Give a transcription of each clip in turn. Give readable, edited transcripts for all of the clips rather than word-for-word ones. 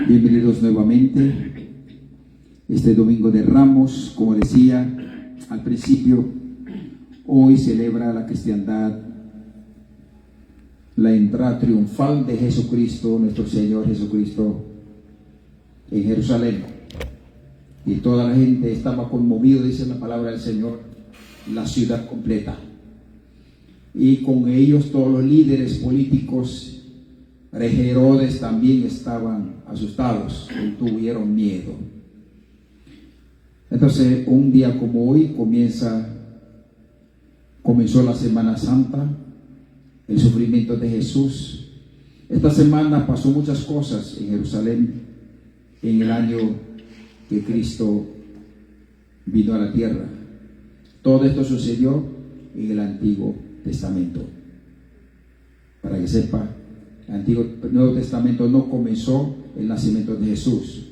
Bienvenidos nuevamente. Este domingo de Ramos, como decía al principio, hoy celebra la cristiandad la entrada triunfal de Jesucristo, nuestro Señor Jesucristo, en Jerusalén. Y toda la gente estaba conmovida, dice la palabra del Señor, la ciudad completa. Y con ellos todos los líderes políticos, rey Herodes, también estaban asustados y tuvieron miedo. Entonces, un día como hoy comenzó la Semana Santa, el sufrimiento de Jesús. Esta semana pasó muchas cosas en Jerusalén en el año que Cristo vino a la tierra. Todo esto sucedió en el Antiguo Testamento. Para que sepa, el Nuevo Testamento no comenzó el nacimiento de Jesús.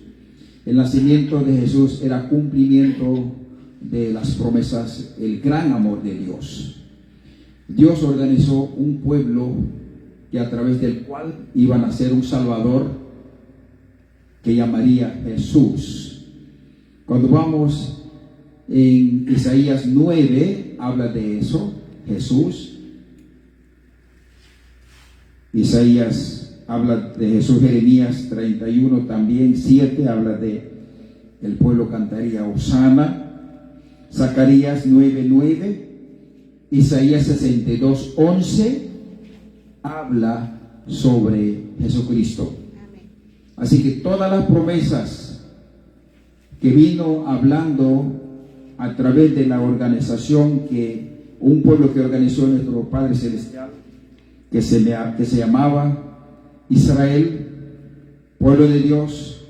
El nacimiento de Jesús era cumplimiento de las promesas, el gran amor de Dios. Dios organizó un pueblo que a través del cual iba a nacer un Salvador que llamaría Jesús. Cuando vamos en Isaías 9, habla de eso, Jesús. Isaías habla de Jesús. Jeremías 31 también, 7, habla de el pueblo cantaría Hosana. Zacarías 9:9. Isaías 62:11 habla sobre Jesucristo. Así que todas las promesas que vino hablando a través de la organización un pueblo que organizó nuestro Padre Celestial, que se llamaba Israel, pueblo de Dios,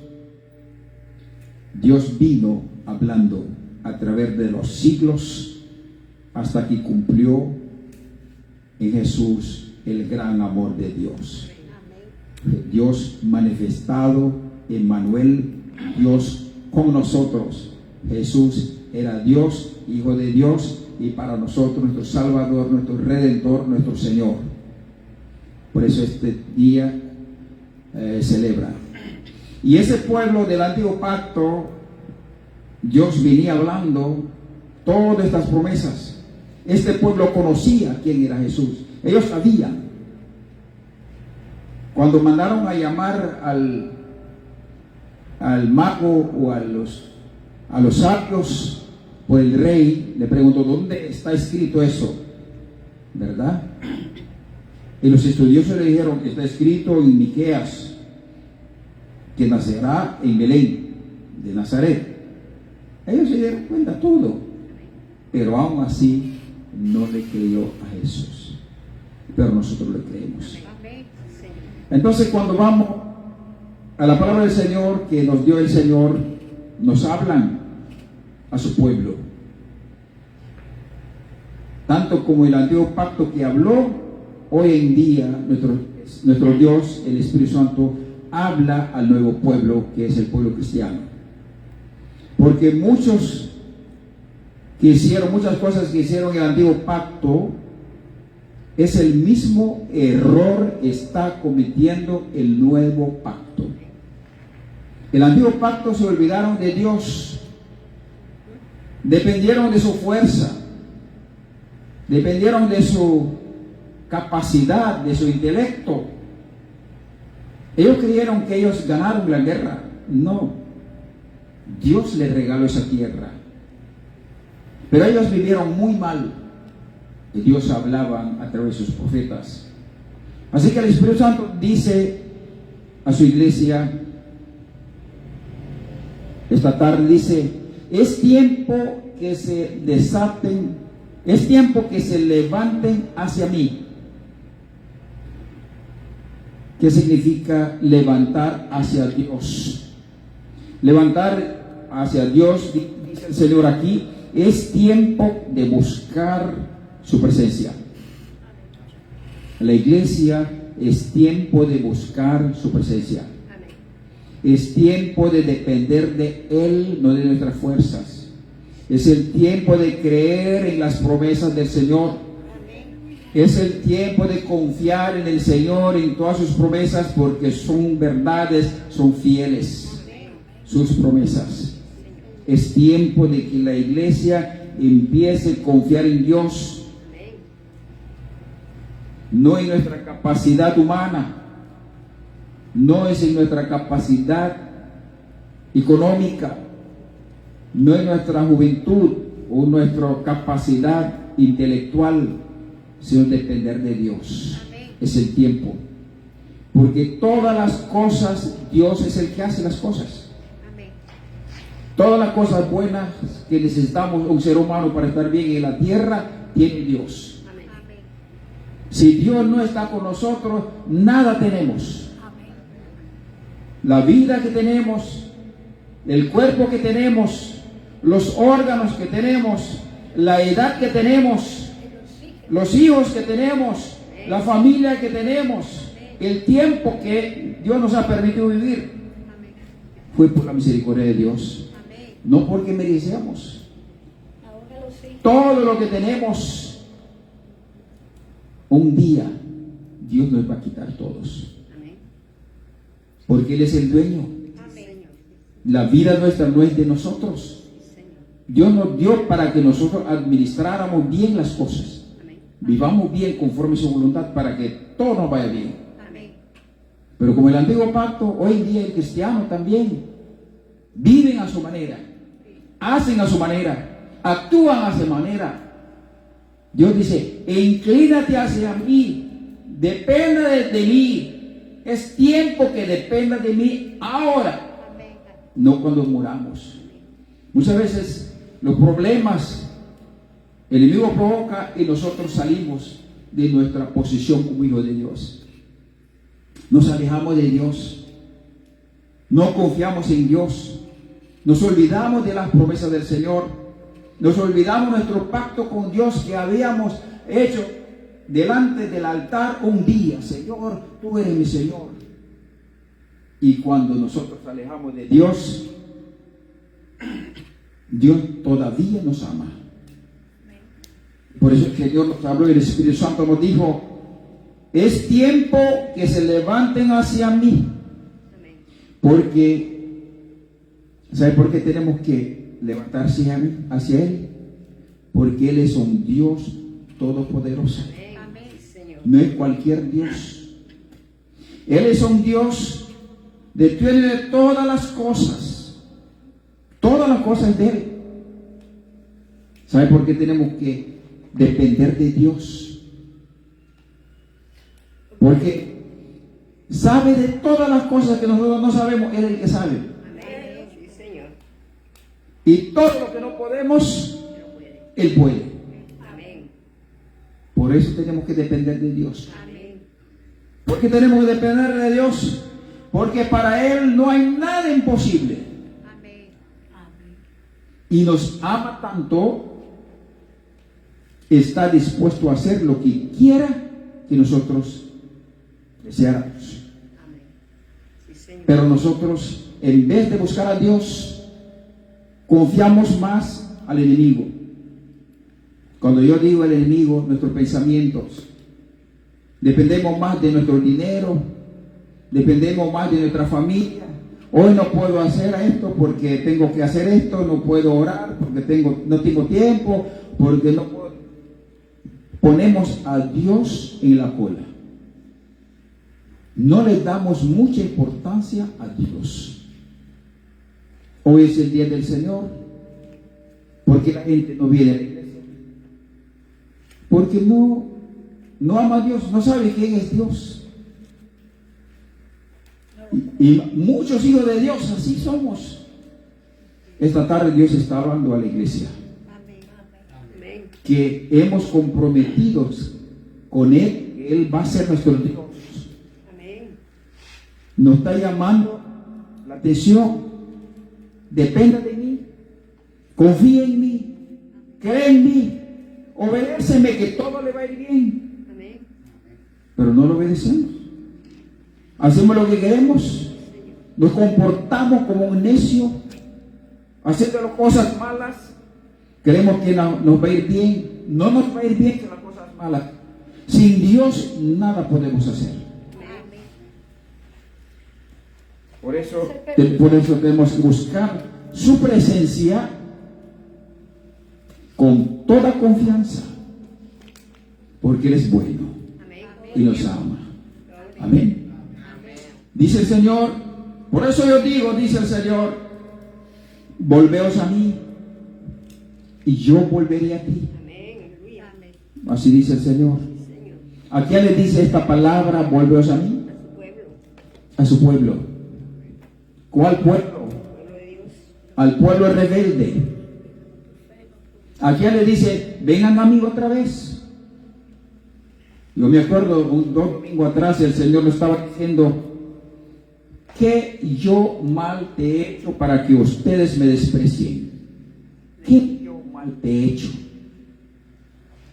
Dios vino hablando a través de los siglos hasta que cumplió en Jesús el gran amor de Dios. Dios manifestado, Emmanuel, Dios con nosotros. Jesús era Dios, Hijo de Dios, y para nosotros nuestro Salvador, nuestro Redentor, nuestro Señor. Por eso este día celebra. Y ese pueblo del antiguo pacto, Dios venía hablando todas estas promesas. Este pueblo conocía quién era Jesús. Ellos sabían. Cuando mandaron a llamar al mago o a los sabios por el rey, le preguntó: ¿dónde está escrito eso? ¿Verdad? Y los estudiosos le dijeron que está escrito en Miqueas, que nacerá en Belén de Nazaret. Ellos se dieron cuenta todo, pero aún así no le creyó a Jesús. Pero nosotros le creemos. Entonces, cuando vamos a la palabra del Señor que nos dio el Señor, nos hablan a su pueblo. Tanto como el antiguo pacto que habló, hoy en día nuestro Dios, el Espíritu Santo, habla al nuevo pueblo que es el pueblo cristiano. Porque muchas cosas que hicieron en el antiguo pacto, es el mismo error que está cometiendo el nuevo pacto. El antiguo pacto se olvidaron de Dios, dependieron de su fuerza, dependieron de su capacidad, de su intelecto. Ellos creyeron que ellos ganaron la guerra. No, Dios les regaló esa tierra, pero ellos vivieron muy mal. Y Dios hablaba a través de sus profetas. Así que el Espíritu Santo dice a su iglesia esta tarde, dice: es tiempo que se desaten, es tiempo que se levanten hacia mí. ¿Qué significa levantar hacia Dios? Levantar hacia Dios, dice el Señor aquí, es tiempo de buscar su presencia. La iglesia es tiempo de buscar su presencia. Es tiempo de depender de Él, no de nuestras fuerzas. Es el tiempo de creer en las promesas del Señor. Es el tiempo de confiar en el Señor, en todas sus promesas, porque son verdades, son fieles sus promesas. Es tiempo de que la iglesia empiece a confiar en Dios, no en nuestra capacidad humana, no es en nuestra capacidad económica, no en nuestra juventud o nuestra capacidad intelectual, sino depender de Dios. Amén. Es el tiempo, porque todas las cosas, Dios es el que hace las cosas. Amén. Todas las cosas buenas que necesitamos un ser humano para estar bien en la tierra, tiene Dios. Amén. Si Dios no está con nosotros, nada tenemos. Amén. La vida que tenemos, el cuerpo que tenemos, los órganos que tenemos, la edad que tenemos, los hijos que tenemos, la familia que tenemos, el tiempo que Dios nos ha permitido vivir, fue por la misericordia de Dios, no porque merecemos. Todo lo que tenemos, un día Dios nos va a quitar todos, porque Él es el dueño. La vida nuestra no es de nosotros. Dios nos dio para que nosotros administráramos bien las cosas, vivamos bien conforme a su voluntad, para que todo nos vaya bien. Amén. Pero como el antiguo pacto, hoy en día el cristiano también viven a su manera, hacen a su manera, actúan a su manera. Dios dice: inclínate hacia mí, dependa de mí. Es tiempo que dependa de mí ahora, no cuando muramos. Muchas veces los problemas el enemigo provoca y nosotros salimos de nuestra posición como hijos de Dios. Nos alejamos de Dios, no confiamos en Dios, nos olvidamos de las promesas del Señor, nos olvidamos nuestro pacto con Dios que habíamos hecho delante del altar un día. Señor, tú eres mi Señor. Y cuando nosotros alejamos de Dios, Dios todavía nos ama. Por eso es que Dios nos habló y el Espíritu Santo nos dijo: es tiempo que se levanten hacia mí. Porque, ¿sabe por qué tenemos que levantarse hacia Él? Porque Él es un Dios todopoderoso. No es cualquier Dios. Él es un Dios de todas las cosas. Todas las cosas de Él. ¿Sabe por qué tenemos que depender de Dios? Porque sabe de todas las cosas que nosotros no sabemos. Él es el que sabe. Amén. Sí, Señor. Y todo lo que no podemos, Él puede. Amén. Por eso tenemos que depender de Dios. Amén. ¿Por qué tenemos que depender de Dios? Porque para Él no hay nada imposible. Amén. Y nos ama tanto, está dispuesto a hacer lo que quiera que nosotros deseáramos. Sí, pero nosotros, en vez de buscar a Dios, confiamos más al enemigo. Cuando yo digo el enemigo, nuestros pensamientos, dependemos más de nuestro dinero, dependemos más de nuestra familia. Hoy no puedo hacer esto porque tengo que hacer esto, no puedo orar porque no tengo tiempo, porque no puedo. Ponemos a Dios en la cola. No le damos mucha importancia a Dios. Hoy es el día del Señor. ¿Por qué la gente no viene a la iglesia? Porque no ama a Dios, no sabe quién es Dios. Y muchos hijos de Dios así somos. Esta tarde Dios está hablando a la iglesia. Que hemos comprometido con Él, que Él va a ser nuestro Dios. Amén. Nos está llamando la atención. Dependa de mí, confía en mí, cree en mí, obedéceme, que todo le va a ir bien. Amén. Pero no lo obedecemos. Hacemos lo que queremos, nos comportamos como un necio, haciendo las cosas malas. Creemos que nos va a ir bien. No nos va a ir bien con las cosas malas. Sin Dios nada podemos hacer. Por eso tenemos que buscar su presencia con toda confianza, porque Él es bueno y nos ama. Amén. Dice el Señor, por eso yo digo, dice el Señor, volveos a mí y yo volveré a ti. Así dice el Señor. ¿A quién le dice esta palabra, volveos a mí? A su pueblo. ¿Cuál pueblo? Al pueblo rebelde. ¿A quién le dice, vengan a mí otra vez? Yo me acuerdo, dos domingos atrás, el Señor me estaba diciendo, ¿qué yo mal te he hecho para que ustedes me desprecien? ¿Qué yo mal te he hecho?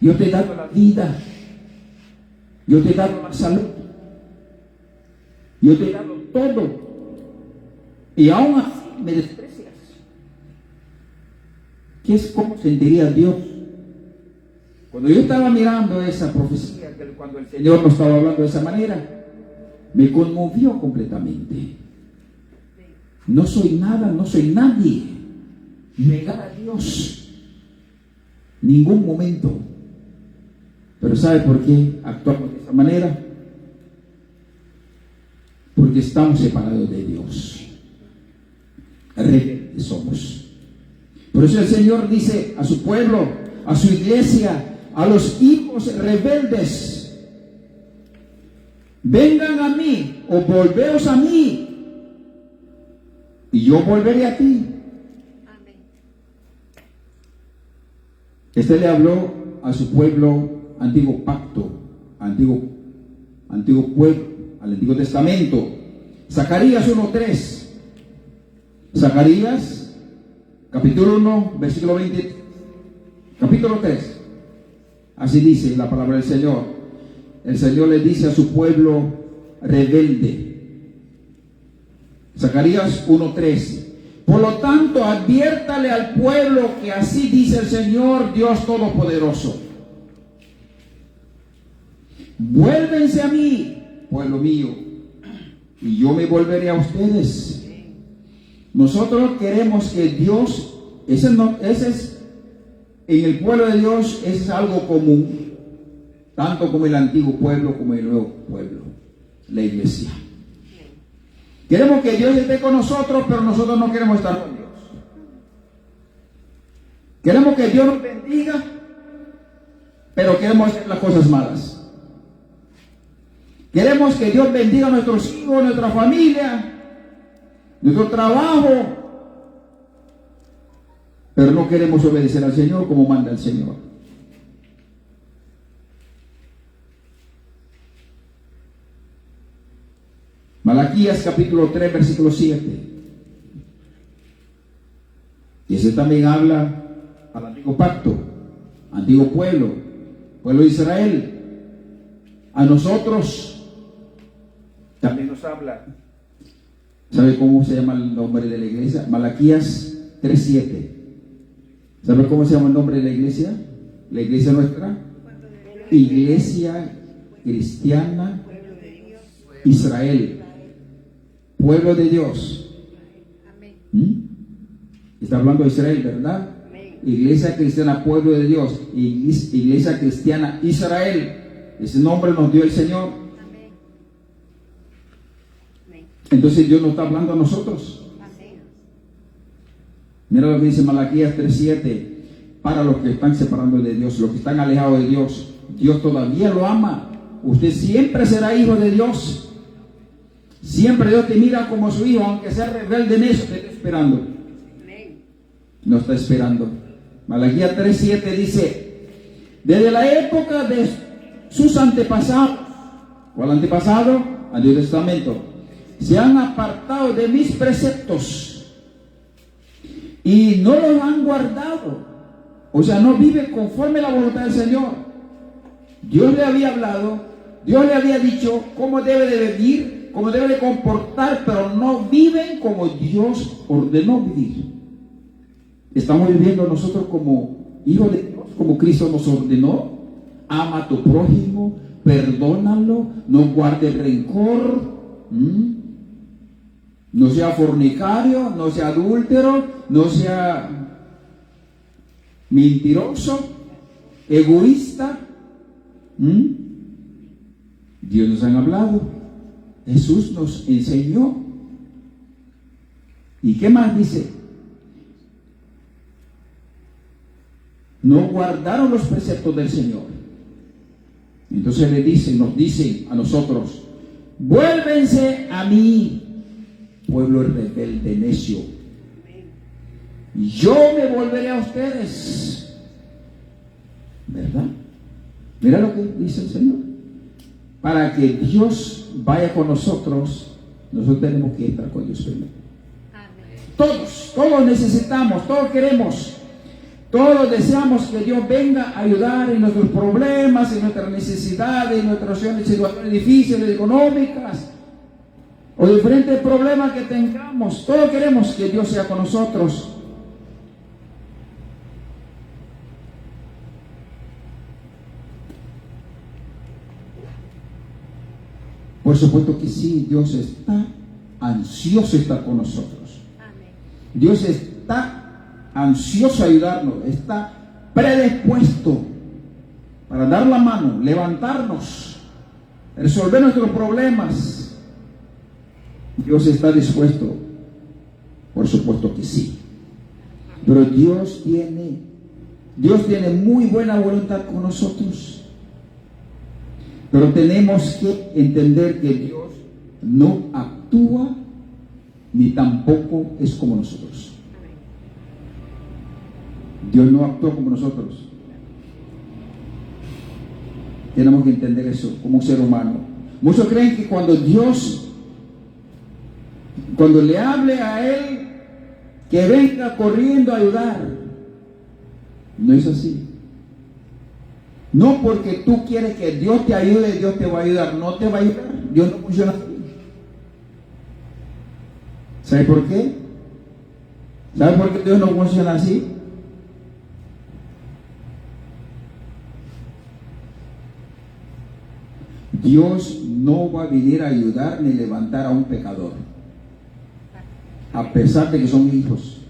Yo te he dado la vida, yo te he dado la salud, yo te he dado todo, y aún así me desprecias. ¿Cómo sentiría Dios? Cuando yo estaba mirando esa profecía, cuando el Señor nos estaba hablando de esa manera, me conmovió completamente. No soy nada, no soy nadie. Negar a Dios. Ningún momento. Pero ¿sabe por qué actuamos de esa manera? Porque estamos separados de Dios. Rebeldes somos. Por eso el Señor dice a su pueblo, a su iglesia, a los hijos rebeldes, vengan a mí o volveos a mí y yo volveré a ti. Amén. Este le habló a su pueblo, antiguo pacto, antiguo pueblo, al Antiguo Testamento. Zacarías 1:3. Zacarías capítulo 1, versículo 20, capítulo 3. Así dice la palabra del Señor. El Señor le dice a su pueblo rebelde. Zacarías 1:3. Por lo tanto, adviértale al pueblo que así dice el Señor, Dios Todopoderoso. Vuélvense a mí, pueblo mío, y yo me volveré a ustedes. Nosotros queremos que Dios, ese es, en el pueblo de Dios, es algo común, tanto como el antiguo pueblo como el nuevo pueblo, la iglesia. Queremos que Dios esté con nosotros, pero nosotros no queremos estar con Dios. Queremos que Dios nos bendiga, pero queremos hacer las cosas malas. Queremos que Dios bendiga a nuestros hijos, nuestra familia, nuestro trabajo, pero no queremos obedecer al Señor como manda el Señor. Malaquías capítulo 3 versículo 7. Y ese también habla al antiguo pacto, antiguo pueblo de Israel. A nosotros también nos habla. ¿Sabe cómo se llama el nombre de la iglesia? Malaquías 3:7. ¿Sabe cómo se llama el nombre de la iglesia? La iglesia nuestra. Iglesia Cristiana Israel. Pueblo de Dios. Está hablando de Israel, ¿verdad? Iglesia Cristiana, pueblo de Dios. Iglesia Cristiana Israel. Ese nombre nos dio el Señor. Entonces Dios nos está hablando a nosotros. Mira lo que dice Malaquías 3:7. Para los que están separando de Dios, los que están alejados de Dios, Dios todavía lo ama. Usted siempre será hijo de Dios. Siempre Dios te mira como su hijo, aunque sea rebelde en eso, te está esperando. No está esperando. Malaquías 3:7 dice: desde la época de sus antepasados, ¿cuál antepasado? Antiguo Testamento, se han apartado de mis preceptos y no los han guardado. O sea, no viven conforme a la voluntad del Señor. Dios le había hablado, Dios le había dicho cómo debe de vivir, cómo debe de comportar, pero no viven como Dios ordenó vivir. Estamos viviendo nosotros como hijos de Dios, como Cristo nos ordenó. ama a tu prójimo, perdónalo, no guarde rencor, no sea fornicario, no sea adúltero, no sea mentiroso, egoísta. Dios nos ha hablado, Jesús nos enseñó. ¿Y qué más dice? No guardaron los preceptos del Señor. Entonces nos dicen a nosotros: vuélvense a mí, pueblo rebelde necio, y yo me volveré a ustedes. ¿Verdad? Mira lo que dice el Señor. Para que Dios vaya con nosotros, nosotros tenemos que estar con Dios primero. Todos necesitamos, todos queremos, todos deseamos que Dios venga a ayudar en nuestros problemas, en nuestras necesidades, en nuestras situaciones difíciles, económicas, o diferentes problemas que tengamos. Todos queremos que Dios sea con nosotros. Por supuesto que sí, Dios está ansioso de estar con nosotros. Amén. Dios está ansioso de ayudarnos, está predispuesto para dar la mano, levantarnos, resolver nuestros problemas. Dios está dispuesto, por supuesto que sí. Pero Dios tiene muy buena voluntad con nosotros. Pero tenemos que entender que Dios no actúa ni tampoco es como nosotros. Dios no actúa como nosotros. Tenemos que entender eso como un ser humano. Muchos creen que cuando le hable a Él, que venga corriendo a ayudar. No es así. No porque tú quieres que Dios te ayude, Dios te va a ayudar. No te va a ayudar. Dios no funciona así. ¿Sabe por qué? ¿Sabe por qué Dios no funciona así? Dios no va a venir a ayudar ni levantar a un pecador, a pesar de que son hijos.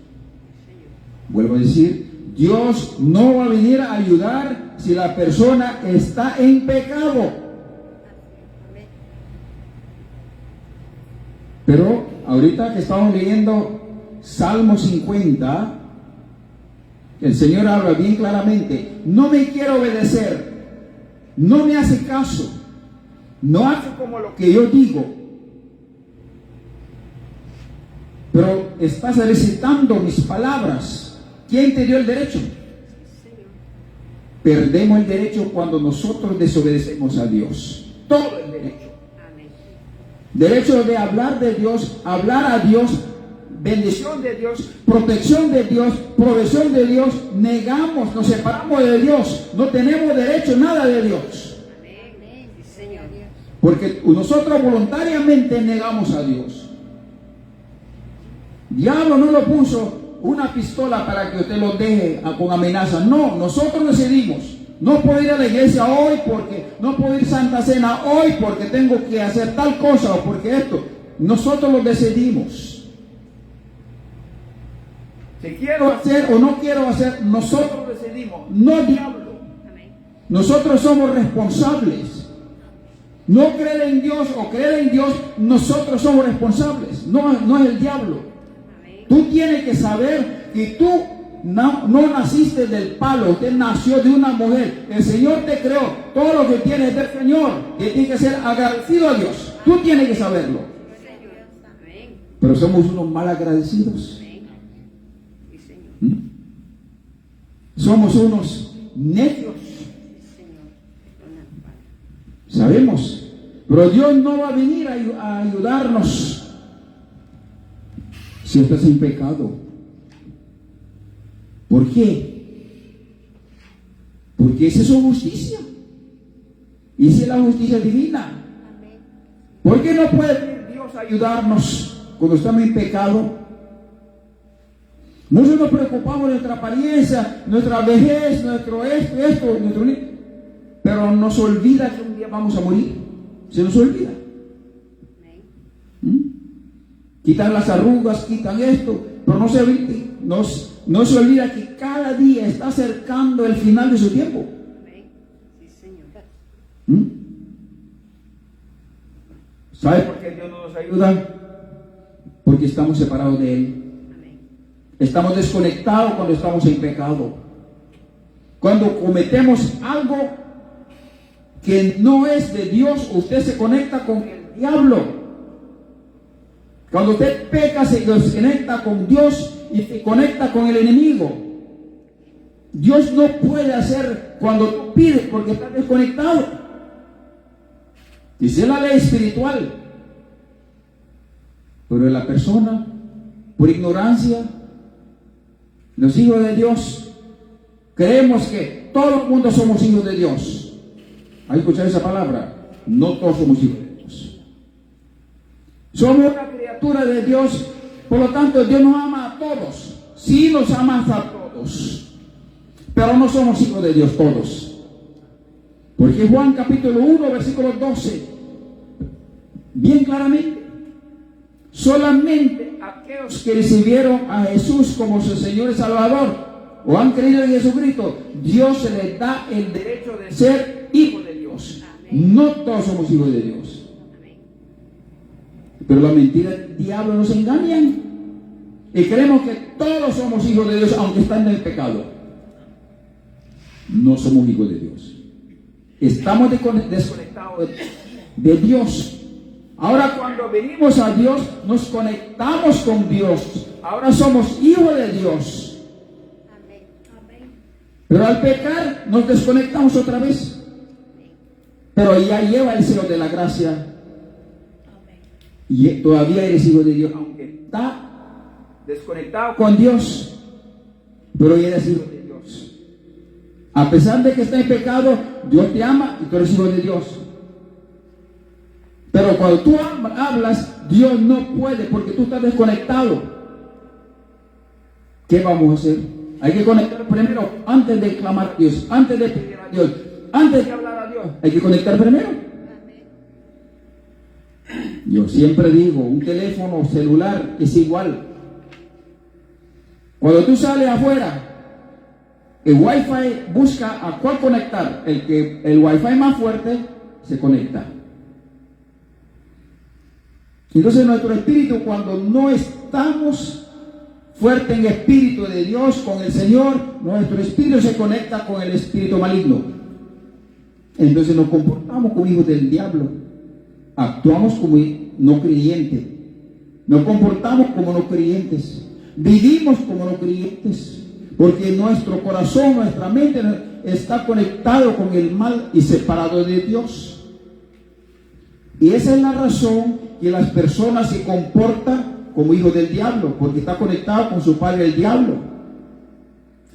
Vuelvo a decir, Dios no va a venir a ayudar si la persona está en pecado. Pero ahorita que estamos leyendo Salmo 50, el Señor habla bien claramente: no me quiere obedecer, no me hace caso, no hace como lo que yo digo, pero estás recitando mis palabras. ¿Quién te dio el derecho? Perdemos el derecho cuando nosotros desobedecemos a Dios. Todo el derecho. Derecho de hablar de Dios, hablar a Dios, bendición de Dios, protección de Dios, provisión de Dios. Negamos, nos separamos de Dios. No tenemos derecho a nada de Dios. Porque nosotros voluntariamente negamos a Dios. Diablo no lo puso una pistola para que usted lo deje con amenazas. No, nosotros decidimos. No puedo ir a la iglesia hoy porque no puedo ir a Santa Cena hoy porque tengo que hacer tal cosa o porque esto. Nosotros lo decidimos. Si quiero hacer o no quiero hacer, nosotros decidimos. No diablo. Nosotros somos responsables. No creer en Dios o creer en Dios, nosotros somos responsables. No es el diablo. Tú tienes que saber que tú no naciste del palo, usted nació de una mujer. El Señor te creó. Todo lo que tienes del Señor, que tienes que ser agradecido a Dios. Tú tienes que saberlo. Pero somos unos mal agradecidos. Somos unos necios. Sabemos. Pero Dios no va a venir a ayudarnos si estás en pecado. ¿Por qué? Porque esa es su justicia. Y esa es la justicia divina. ¿Por qué no puede venir Dios a ayudarnos cuando estamos en pecado? Muchos nos preocupamos de nuestra apariencia, nuestra vejez, nuestro esto, nuestro... Pero pero nos olvida que un día vamos a morir. Se nos olvida. Quitan las arrugas, quitan esto, pero no se olvida que cada día está acercando el final de su tiempo. Sí, Señor. ¿Sabe por qué Dios no nos ayuda? Porque estamos separados de Él. Estamos desconectados cuando estamos en pecado. Cuando cometemos algo que no es de Dios, usted se conecta con el diablo. Cuando usted peca, se desconecta con Dios y se conecta con el enemigo. Dios no puede hacer cuando tú pides porque estás desconectado. Dice la ley espiritual. Pero la persona, por ignorancia, los hijos de Dios, creemos que todo el mundo somos hijos de Dios. ¿Has escuchado esa palabra? No todos somos hijos de Dios. Somos una criatura de Dios, por lo tanto Dios nos ama a todos. Sí nos ama a todos, pero no somos hijos de Dios todos. Porque Juan capítulo 1, versículo 12, bien claramente, solamente aquellos que recibieron a Jesús como su Señor y Salvador o han creído en Jesucristo, Dios se les da el derecho de ser hijos de Dios. No todos somos hijos de Dios. Pero la mentira del diablo nos engañan y creemos que todos somos hijos de Dios aunque están en el pecado. No somos hijos de Dios. Estamos desconectados de Dios. Ahora cuando venimos a Dios, nos conectamos con Dios. Ahora somos hijos de Dios. Pero al pecar, nos desconectamos otra vez. Pero ya lleva el celo de la gracia. Y todavía eres hijo de Dios, aunque está desconectado con Dios, pero ya eres hijo de Dios. A pesar de que está en pecado, Dios te ama y tú eres hijo de Dios. Pero cuando tú hablas, Dios no puede porque tú estás desconectado. ¿Qué vamos a hacer? Hay que conectar primero antes de clamar a Dios, antes de pedir a Dios, antes de hablar a Dios. Hay que conectar primero. Yo siempre digo, un teléfono celular es igual. Cuando tú sales afuera, el Wi-Fi busca a cuál conectar. El Wi-Fi más fuerte se conecta. Entonces nuestro espíritu, cuando no estamos fuertes en espíritu de Dios, con el Señor, nuestro espíritu se conecta con el espíritu maligno. Entonces nos comportamos como hijos del diablo. Actuamos como no creyentes, nos comportamos como no creyentes, vivimos como no creyentes, porque nuestro corazón, nuestra mente está conectado con el mal y separado de Dios. Y esa es la razón que las personas se comportan como hijos del diablo, porque está conectado con su padre el diablo.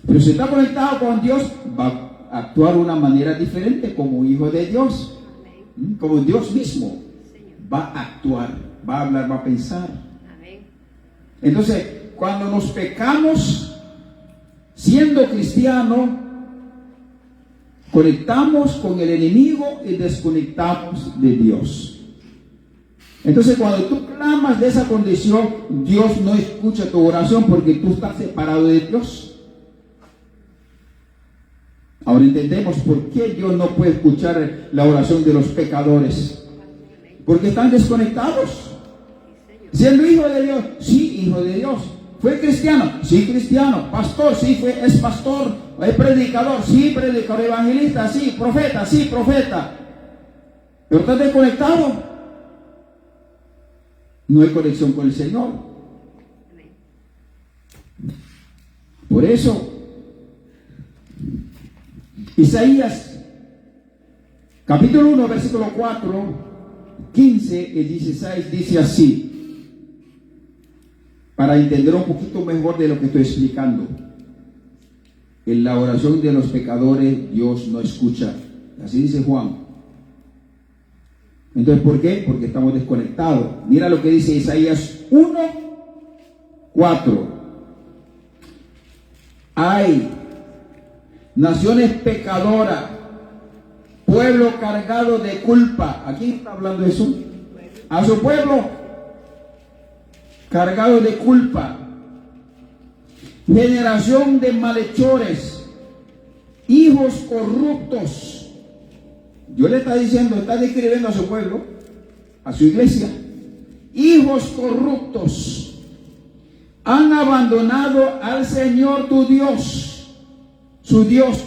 Pero si está conectado con Dios, va a actuar de una manera diferente como hijo de Dios, como Dios mismo. Va a actuar, va a hablar, va a pensar. Entonces, cuando nos pecamos, siendo cristiano, conectamos con el enemigo y desconectamos de Dios. Entonces, cuando tú clamas de esa condición, Dios no escucha tu oración porque tú estás separado de Dios. Ahora entendemos por qué Dios no puede escuchar la oración de los pecadores. Porque están desconectados. Siendo hijo de Dios, sí, hijo de Dios. ¿Fue cristiano? Sí, cristiano. Pastor, sí, es pastor. ¿Es predicador? Sí, predicador. Evangelista, sí, profeta, sí, profeta. Pero está desconectado. No hay conexión con el Señor. Por eso, Isaías, capítulo 1, versículo 4, 15 y 16 dice así, para entender un poquito mejor de lo que estoy explicando. En la oración de los pecadores Dios no escucha, así dice Juan. Entonces, ¿por qué? Porque estamos desconectados. Mira lo que dice Isaías 1, 4. Ay, naciones pecadoras, pueblo cargado de culpa. ¿A quién está hablando eso? A su pueblo cargado de culpa. Generación de malhechores, hijos corruptos. Dios le está diciendo, está describiendo a su pueblo, a su iglesia. Hijos corruptos, han abandonado al Señor tu Dios, su Dios.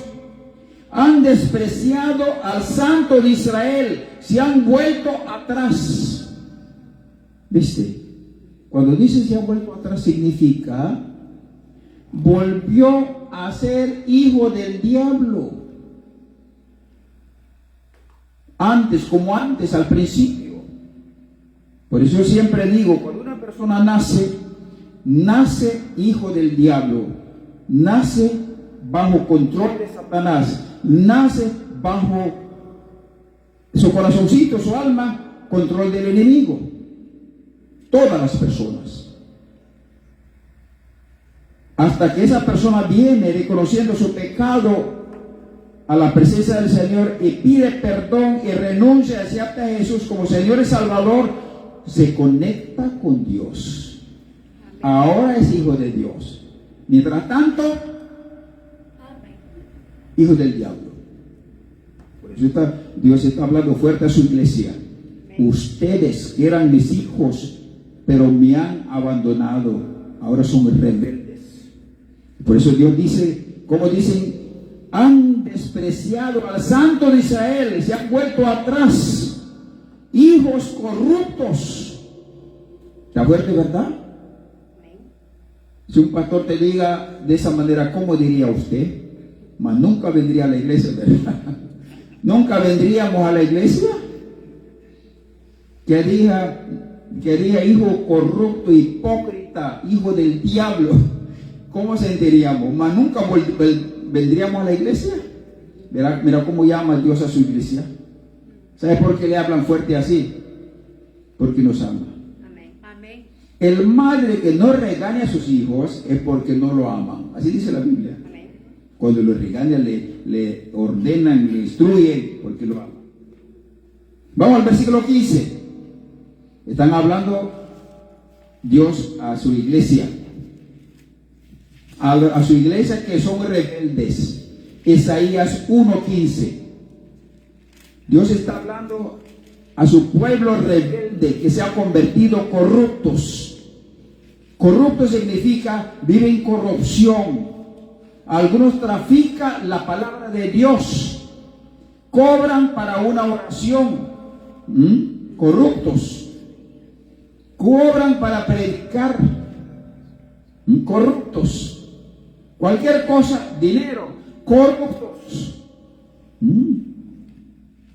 Han despreciado al Santo de Israel, se han vuelto atrás. ¿Viste? Cuando dice se han vuelto atrás, significa volvió a ser hijo del diablo. Antes, como antes, al principio. Por eso yo siempre digo, cuando una persona nace hijo del diablo, nace bajo control de Satanás, nace bajo su corazoncito, su alma, control del enemigo. Todas las personas. Hasta que esa persona viene reconociendo su pecado a la presencia del Señor y pide perdón y renuncia y acepta a Jesús como Señor y Salvador, se conecta con Dios. Ahora es hijo de Dios. Mientras tanto, hijo del diablo. Por eso Dios está hablando fuerte a su iglesia. Ustedes que eran mis hijos, pero me han abandonado, ahora son rebeldes. Por eso Dios dice, como dicen, han despreciado al Santo de Israel, se han vuelto atrás, hijos corruptos. ¿Está fuerte, verdad? Si un pastor te diga de esa manera, ¿cómo diría usted? Mas nunca vendría a la iglesia, ¿verdad? Nunca vendríamos a la iglesia. Quería hijo corrupto, hipócrita, hijo del diablo. ¿Cómo sentiríamos? Mas nunca vendríamos a la iglesia. Mira cómo llama Dios a su iglesia. ¿Sabe por qué le hablan fuerte así? Porque nos ama. Amén. El madre que no regaña a sus hijos es porque no lo aman. Así dice la Biblia. Amén. Cuando lo regañan, le ordenan, le instruyen, porque lo aman. Vamos al versículo 15. Están hablando Dios a su iglesia. A su iglesia que son rebeldes. Isaías 1:15. Dios está hablando a su pueblo rebelde que se ha convertido corruptos. Corrupto significa vive en corrupción. Algunos trafican la palabra de Dios. Cobran para una oración. Corruptos. Cobran para predicar. Corruptos. Cualquier cosa, dinero, corruptos.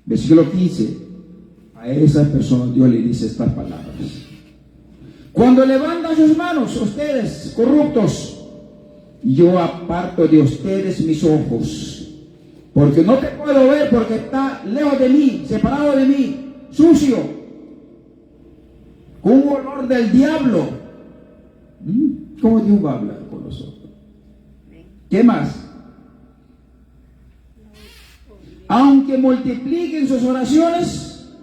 Versículo 15. A esas personas Dios le dice estas palabras. Cuando levantan sus manos, ustedes corruptos, yo aparto de ustedes mis ojos, porque no te puedo ver, porque está lejos de mí, separado de mí, sucio, con un olor del diablo. ¿Cómo Dios va a hablar con nosotros? ¿Qué más? Aunque multipliquen sus oraciones,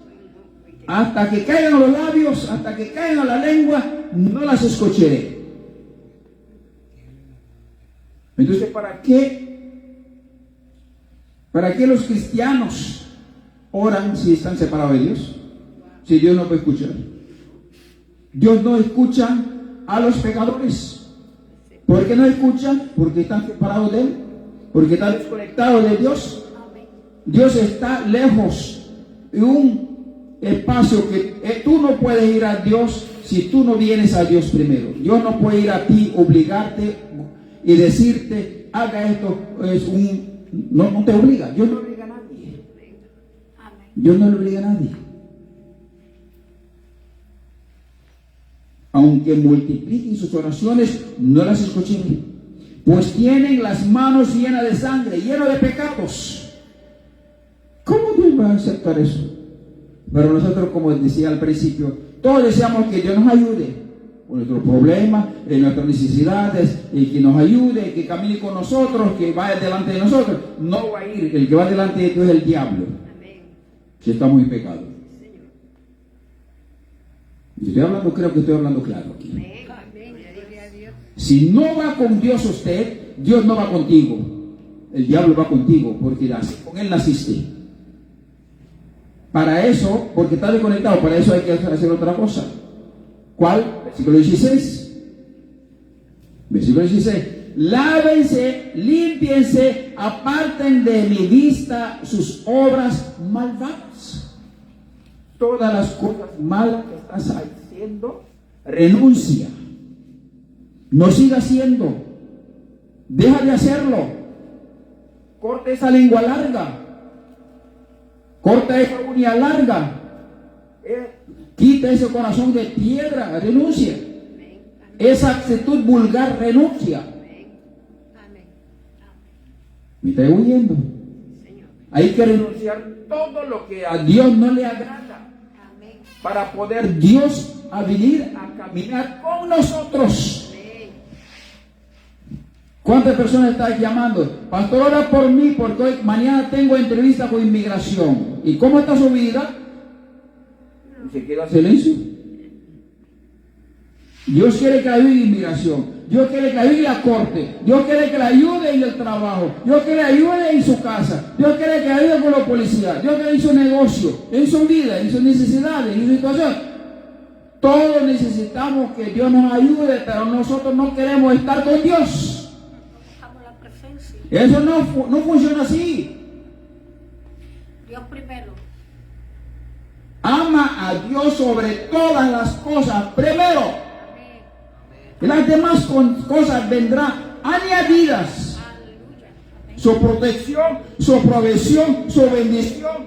hasta que caigan a los labios, hasta que caigan a la lengua, no las escucharé. Entonces, ¿para qué los cristianos oran si están separados de Dios? Si Dios no puede escuchar. Dios no escucha a los pecadores. ¿Por qué no escuchan? Porque están separados de Él, porque están desconectados de Dios. Dios está lejos, en un espacio que tú no puedes ir a Dios si tú no vienes a Dios primero. Dios no puede ir a ti, obligarte y decirte, haga esto. No te obliga. Dios no obliga a nadie. Dios no le obliga a nadie. Aunque multipliquen sus oraciones, no las escucharé, pues tienen las manos llenas de sangre, llenas de pecados. ¿Cómo Dios va a aceptar eso? Pero nosotros, como decía al principio, todos deseamos que Dios nos ayude con nuestros problemas, en nuestras necesidades, y que nos ayude, que camine con nosotros, que vaya delante de nosotros. No va a ir, el que va delante de Dios es el diablo. si estamos en pecado. Señor. Y estoy hablando, creo que estoy hablando claro aquí. Amén. Gloria a Dios. Si no va con Dios usted, Dios no va contigo. El diablo va contigo porque con él naciste. Para eso, porque está desconectado, para eso hay que hacer otra cosa. ¿Cuál? Versículo 16. Versículo 16. Lávense, límpiense, aparten de mi vista sus obras malvadas. Todas las cosas malas que estás haciendo, renuncia. No siga haciendo. Deja de hacerlo. Corta esa lengua larga. Corta esa uña larga. Quita ese corazón de piedra. Renuncia. Amén. Esa actitud vulgar, renuncia. Amén. Amén. ¿Me está oyendo? Señor. Hay que renunciar todo lo que a Dios no le agrada Amén. para poder Dios a venir a caminar con nosotros. Amén. ¿Cuántas personas están llamando? Pastor, ora por mí porque hoy, mañana tengo entrevista con inmigración. ¿Y cómo está su vida? Y se queda silencio. Dios quiere que la ayude en inmigración. Dios quiere que la ayude en la corte. Dios quiere que la ayude en el trabajo. Dios quiere que la ayude en su casa. Dios quiere que la ayude con los policías. Dios quiere en su negocio, en su vida, en sus necesidades, en su situación. Todos necesitamos que Dios nos ayude, pero nosotros no queremos estar con Dios. Buscamos la presencia. Eso no funciona así. Dios primero. Ama a Dios sobre todas las cosas primero. Amén. Y las demás cosas vendrán añadidas. Aleluya. Amén. Su protección, su provisión, su bendición,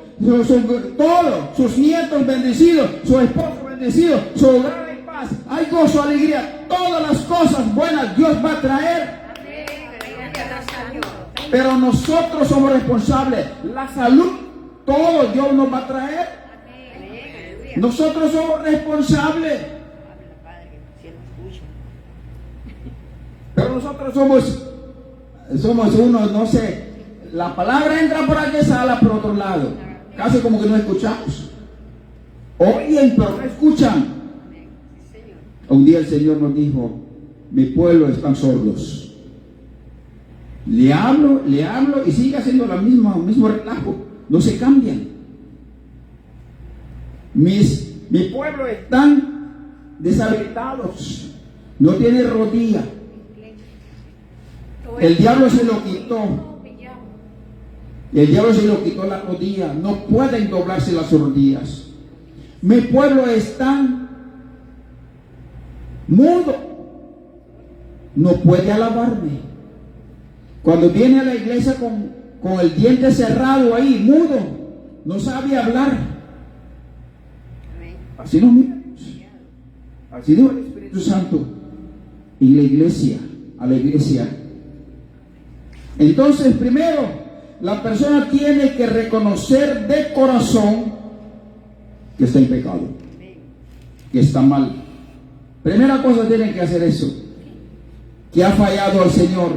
todo, sus nietos bendecidos, su esposo bendecido, su hogar en paz, hay gozo, alegría, todas las cosas buenas Dios va a traer. Amén. Gloria al Señor. Pero nosotros somos responsables. La salud, todo Dios nos va a traer. Amén. Aleluya. Nosotros somos responsables. Habla, Padre, que el cielo escucha. Pero nosotros somos unos, no sé, la palabra entra por aquí, sale por otro lado. Casi como que no escuchamos. Oyen, pero no escuchan. Amén. Sí, Señor. Un día el Señor nos dijo, mi pueblo están sordos. Le hablo y sigue haciendo el mismo relajo. No se cambian. Mi pueblo están deshabilitados. No tiene rodilla. El diablo se lo quitó. El diablo se lo quitó la rodilla. No pueden doblarse las rodillas. Mi pueblo está mudo. No puede alabarme. Cuando viene a la iglesia con el diente cerrado ahí, mudo, no sabe hablar. Amén. Así nos miramos. Así dijo el Espíritu Santo en la iglesia, a la iglesia. Entonces, primero, la persona tiene que reconocer de corazón que está en pecado, que está mal. Primera cosa, tiene que hacer eso, que ha fallado al Señor,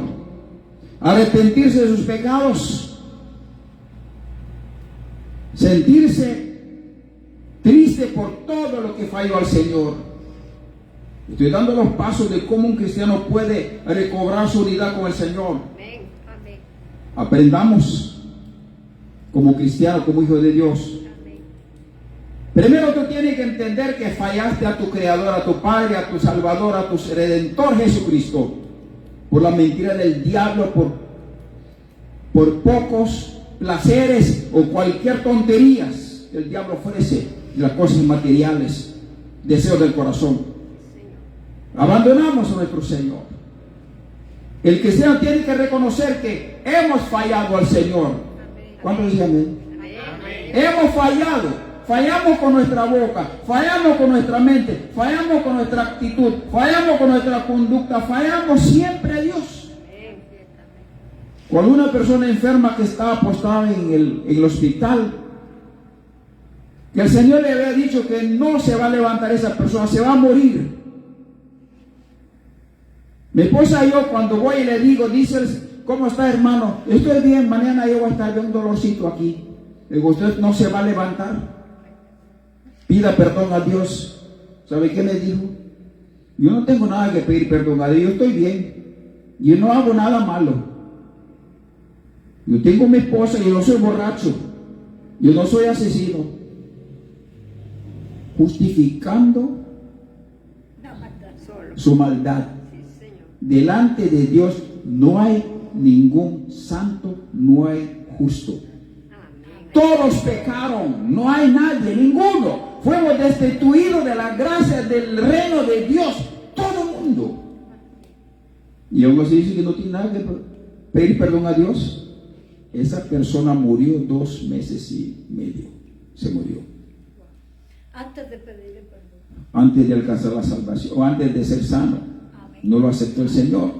arrepentirse de sus pecados, sentirse triste por todo lo que falló al Señor. Estoy dando los pasos de cómo un cristiano puede recobrar su unidad con el Señor. Amén. Amén. Aprendamos como cristiano, como hijo de Dios. Amén. Primero tú tienes que entender que fallaste a tu Creador, a tu Padre, a tu Salvador, a tu Redentor Jesucristo, por la mentira del diablo, por pocos placeres o cualquier tonterías que el diablo ofrece, las cosas materiales, deseos del corazón. Abandonamos a nuestro Señor. El cristiano tiene que reconocer que hemos fallado al Señor. ¿Cuántos dicen amén? Amén. Hemos fallado. Fallamos con nuestra boca, fallamos con nuestra mente, fallamos con nuestra actitud, fallamos con nuestra conducta, fallamos siempre a Dios. Cuando una persona enferma que está apostada en el hospital, que el Señor le había dicho que no se va a levantar esa persona, se va a morir. Mi esposa y yo, cuando voy y le digo, dice, ¿cómo está, hermano? Estoy bien, mañana yo voy a estar de un dolorcito aquí. digo, usted no se va a levantar. Pida perdón a Dios. ¿Sabe qué me dijo? Yo no tengo nada que pedir perdón a Dios, yo estoy bien. Yo no hago nada malo. Yo tengo mi esposa, yo no soy borracho. Yo no soy asesino. Justificando La maldad solo. su maldad. Sí, Señor. Delante de Dios no hay ningún santo, no hay justo. Amén. Todos pecaron, no hay nadie, ninguno. Fuimos destituidos de la gracia del reino de Dios, todo el mundo. Y aún así dice que no tiene nada que pedir perdón a Dios. Esa persona murió 2 meses y medio. Se murió. Antes de pedirle perdón. Antes de alcanzar la salvación, o antes de ser sano. No lo aceptó el Señor.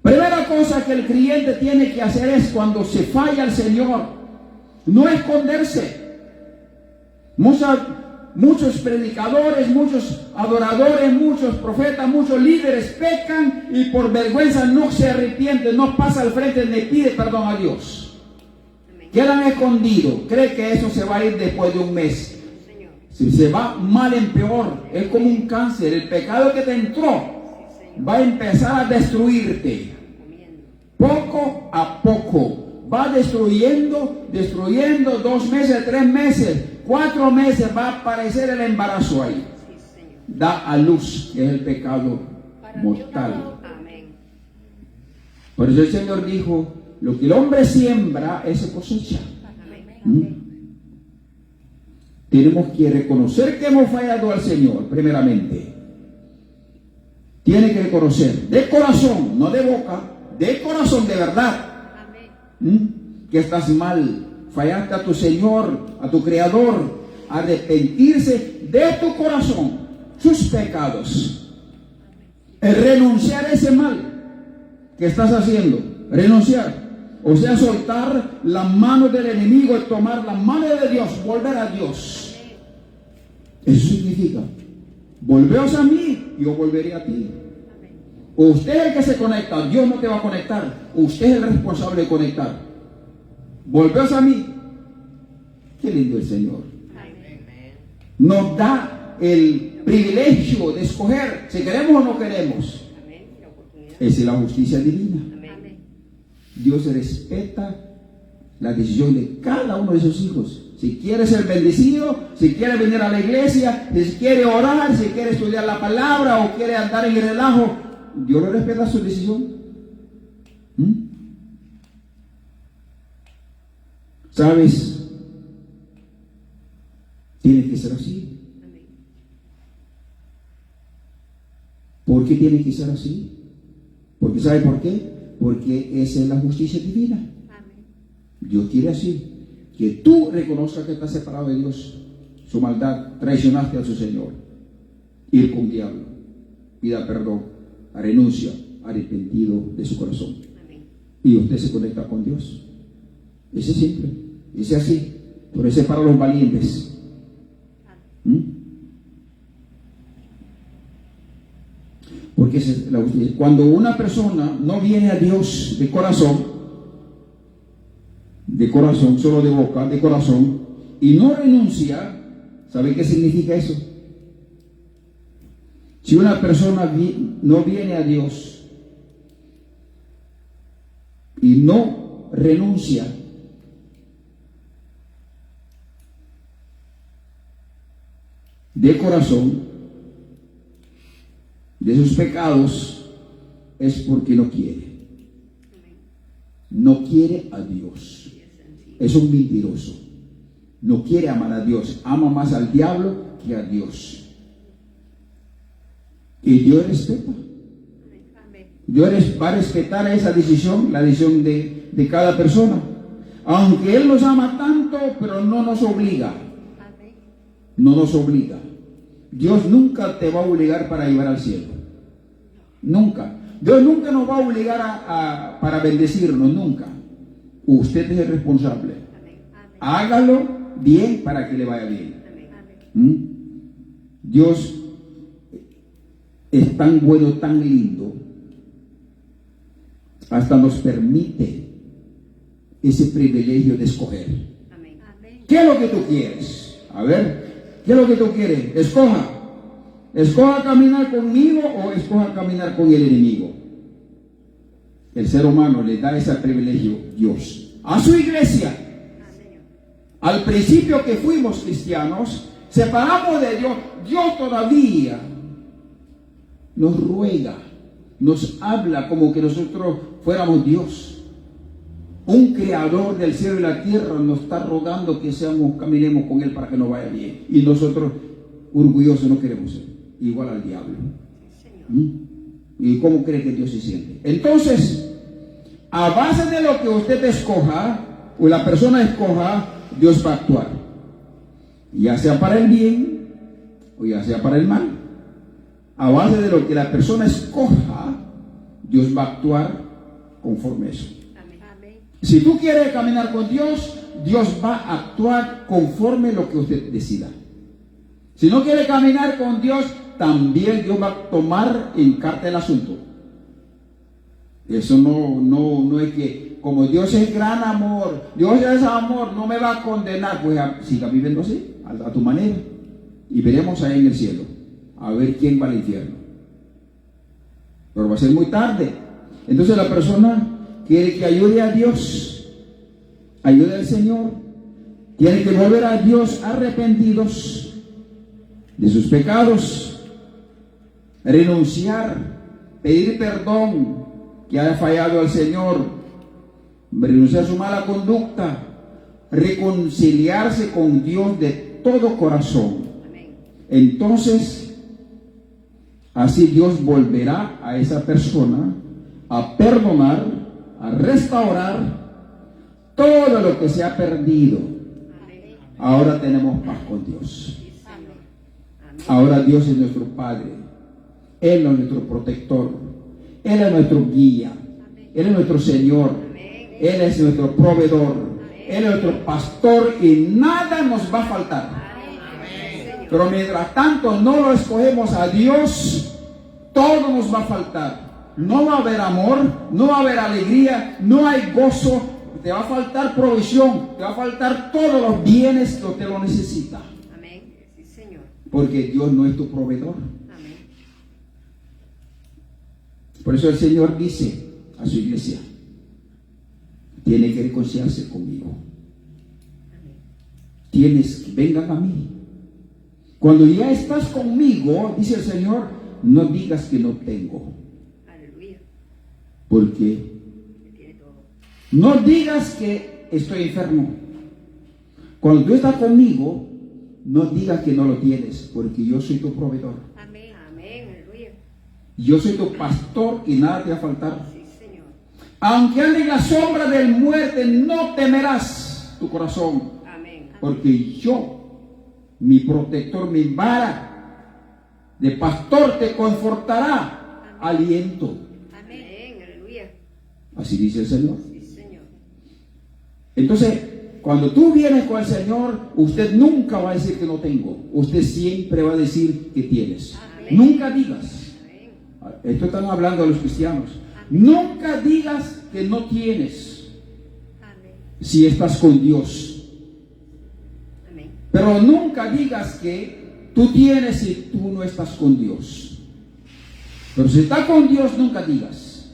Primera cosa que el creyente tiene que hacer es cuando se falla al Señor, no esconderse. Muchos predicadores, muchos adoradores, muchos profetas, muchos líderes pecan y por vergüenza no se arrepienten, no pasa al frente ni pide perdón a Dios. Quedan escondidos, cree que eso se va a ir después de un mes. Si se va mal en peor, es como un cáncer. El pecado que te entró va a empezar a destruirte. Poco a poco. Va destruyendo, 2 meses, 3 meses, 4 meses va a aparecer el embarazo ahí. Da a luz, que es el pecado mortal. Por eso el Señor dijo, lo que el hombre siembra, ese cosecha. Tenemos que reconocer que hemos fallado al Señor, primeramente. Tiene que reconocer, de corazón, no de boca, de corazón, de verdad. Que estás mal, fallaste a tu Señor, a tu Creador, arrepentirse de tu corazón, sus pecados, renunciar a ese mal que estás haciendo, renunciar, o sea, soltar la mano del enemigo y tomar la mano de Dios, volver a Dios. Eso significa, volveos a mí, yo volveré a ti. Usted es el que se conecta, Dios no te va a conectar. Usted es el responsable de conectar. Volveos a mí. Qué lindo el Señor. Nos da el privilegio de escoger si queremos o no queremos. Esa es la justicia divina. Dios respeta la decisión de cada uno de sus hijos. Si quiere ser bendecido, si quiere venir a la iglesia, si quiere orar, si quiere estudiar la palabra o quiere andar en el relajo, Dios le respeta su decisión. ¿Sabes? Tiene que ser así. ¿Por qué tiene que ser así? Porque ¿sabe por qué? Porque esa es la justicia divina. Dios quiere así. Que tú reconozcas que estás separado de Dios, su maldad, traicionaste a su Señor. Ir con diablo, pida perdón, renuncia, arrepentido de su corazón. Y usted se conecta con Dios. Ese es simple, ese es así, pero ese es para los valientes. Porque cuando una persona no viene a Dios de corazón, solo de boca, de corazón, y no renuncia, ¿sabe qué significa eso? Si una persona no viene a Dios y no renuncia, de corazón, de sus pecados, es porque no quiere. No quiere a Dios. Es un mentiroso. No quiere amar a Dios. Ama más al diablo que a Dios. Y Dios respeta. Dios va a respetar esa decisión, la decisión de cada persona. Aunque Él nos ama tanto, pero no nos obliga. No nos obliga. Dios nunca te va a obligar para llevar al cielo. Nunca. Dios nunca nos va a obligar para bendecirnos, nunca. Usted es el responsable. Hágalo bien para que le vaya bien. Dios es tan bueno, tan lindo, hasta nos permite ese privilegio de escoger. ¿Qué es lo que tú quieres? A ver, ¿qué es lo que tú quieres? Escoja. ¿Escoja caminar conmigo o escoja caminar con el enemigo? El ser humano le da ese privilegio Dios. A su iglesia, al principio que fuimos cristianos, separamos de Dios. Dios todavía nos ruega, nos habla como que nosotros fuéramos Dios. Un creador del cielo y la tierra nos está rogando que caminemos con Él para que nos vaya bien. Y nosotros, orgullosos, no queremos ser igual al diablo. ¿Y cómo cree que Dios se siente? Entonces, a base de lo que usted escoja, o la persona escoja, Dios va a actuar. Ya sea para el bien, o ya sea para el mal. A base de lo que la persona escoja, Dios va a actuar conforme eso. Amén. Si tú quieres caminar con Dios, Dios va a actuar conforme lo que usted decida. Si no quiere caminar con Dios, también Dios va a tomar en carta el asunto. Eso no es que, como Dios es gran amor, Dios es amor, no me va a condenar. Pues siga viviendo así, a tu manera. Y veremos ahí en el cielo, a ver quién va al infierno. Pero va a ser muy tarde. Entonces la persona quiere que ayude a Dios, ayude al Señor, tiene que volver a Dios arrepentidos de sus pecados, renunciar, pedir perdón que haya fallado al Señor, renunciar a su mala conducta, reconciliarse con Dios de todo corazón. Entonces, así Dios volverá a esa persona a perdonar, a restaurar todo lo que se ha perdido. Ahora tenemos paz con Dios. Ahora Dios es nuestro Padre. Él es nuestro protector. Él es nuestro guía. Él es nuestro Señor. Él es nuestro proveedor. Él es nuestro pastor y nada nos va a faltar. Pero mientras tanto no lo escogemos a Dios, todo nos va a faltar. No va a haber amor, no va a haber alegría, no hay gozo, te va a faltar provisión, te va a faltar todos los bienes que usted lo necesita. Amén. Sí, Señor. Porque Dios no es tu proveedor. Amén. Por eso el Señor dice a su iglesia, tiene que reconciliarse conmigo. Vengan a mí. Cuando ya estás conmigo, dice el Señor, no digas que no tengo. Aleluya. Porque Tiene todo. no digas que estoy enfermo. Cuando tú estás conmigo, no digas que no lo tienes, porque yo soy tu proveedor. Amén. Amén. Aleluya. Yo soy tu pastor y nada te va a faltar. Sí, Señor. Aunque ande en la sombra de muerte, no temerás tu corazón, Amén. porque yo, mi protector, mi vara de pastor te confortará aliento. Amén. Aleluya. Así dice el Señor. Sí, Señor. Entonces, cuando tú vienes con el Señor, usted nunca va a decir que no tengo. Usted siempre va a decir que tienes. Amén. Nunca digas. Amén. Esto están hablando a los cristianos. Nunca digas que no tienes Amén. si estás con Dios. Amén. Pero nunca digas que tú tienes si tú no estás con Dios. Pero si estás con Dios, nunca digas.